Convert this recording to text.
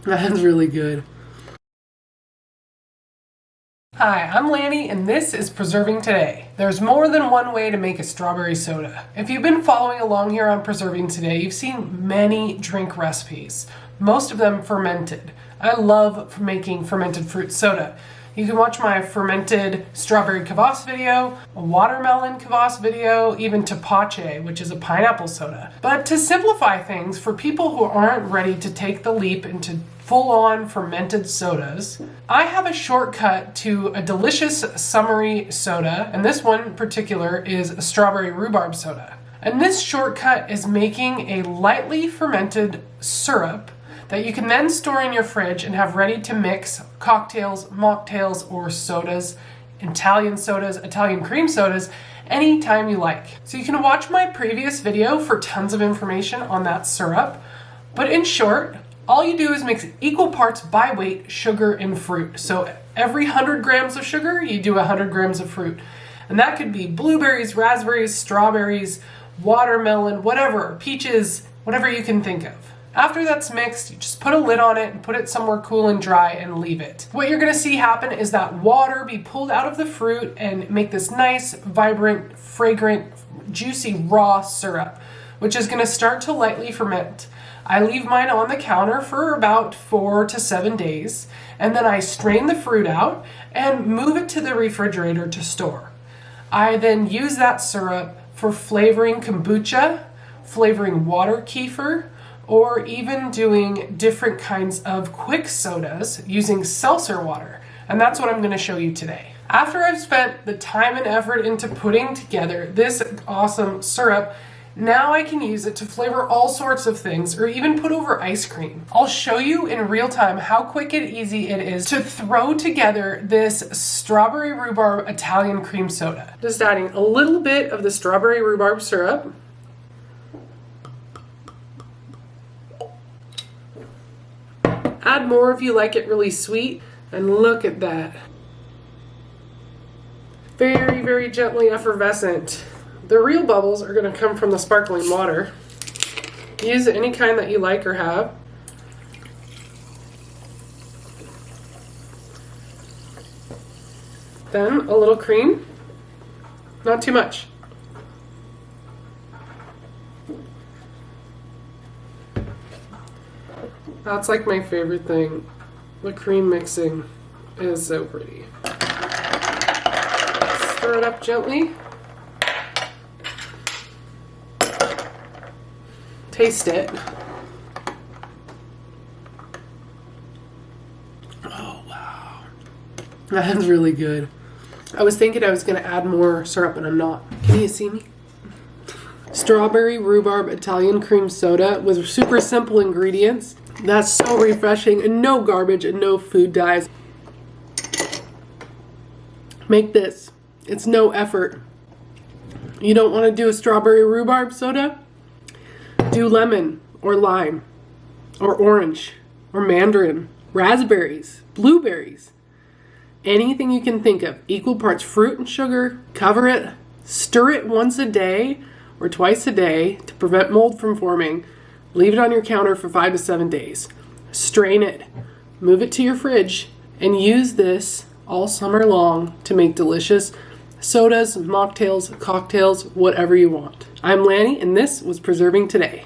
That's really good. Hi, I'm Lanny, and this is Preserving Today. There's more than one way to make a strawberry soda. If you've been following along here on Preserving Today, you've seen many drink recipes, most of them fermented. I love making fermented fruit soda. You can watch my fermented strawberry kvass video, a watermelon kvass video, even tapache, which is a pineapple soda. But to simplify things for people who aren't ready to take the leap into full-on fermented sodas, I have a shortcut to a delicious summery soda, and this one in particular is a strawberry rhubarb soda. And this shortcut is making a lightly fermented syrup that you can then store in your fridge and have ready to mix cocktails, mocktails, or sodas, Italian cream sodas, anytime you like. So you can watch my previous video for tons of information on that syrup, but in short, all you do is mix equal parts by weight sugar and fruit. So every 100 grams of sugar, you do 100 grams of fruit. And that could be blueberries, raspberries, strawberries, watermelon, whatever, peaches, whatever you can think of. After that's mixed, you just put a lid on it and put it somewhere cool and dry and leave it. What you're gonna see happen is that water be pulled out of the fruit and make this nice, vibrant, fragrant, juicy, raw syrup, which is gonna start to lightly ferment. I leave mine on the counter for about 4 to 7 days, and then I strain the fruit out and move it to the refrigerator to store. I then use that syrup for flavoring kombucha, flavoring water kefir, or even doing different kinds of quick sodas using seltzer water. And that's what I'm gonna show you today. After I've spent the time and effort into putting together this awesome syrup, now I can use it to flavor all sorts of things or even put over ice cream. I'll show you in real time how quick and easy it is to throw together this strawberry rhubarb Italian cream soda. Just adding a little bit of the strawberry rhubarb syrup. Add more if you like it really sweet, and look at that. Very, very gently effervescent. The real bubbles are going to come from the sparkling water. Use any kind that you like or have. Then a little cream, not too much. That's like my favorite thing. The cream mixing is so pretty. Stir it up gently. Taste it. Oh, wow. That is really good. I was thinking I was going to add more syrup, but I'm not. Can you see me? Strawberry rhubarb Italian cream soda with super simple ingredients. That's so refreshing, and no garbage and no food dyes. Make this. It's no effort. You don't want to do a strawberry rhubarb soda? Do lemon or lime or orange or mandarin, raspberries, blueberries. Anything you can think of. Equal parts fruit and sugar. Cover it. Stir it once a day or twice a day to prevent mold from forming. Leave it on your counter for 5 to 7 days. Strain it, move it to your fridge, and use this all summer long to make delicious sodas, mocktails, cocktails, whatever you want. I'm Lanny, and this was Preserving Today.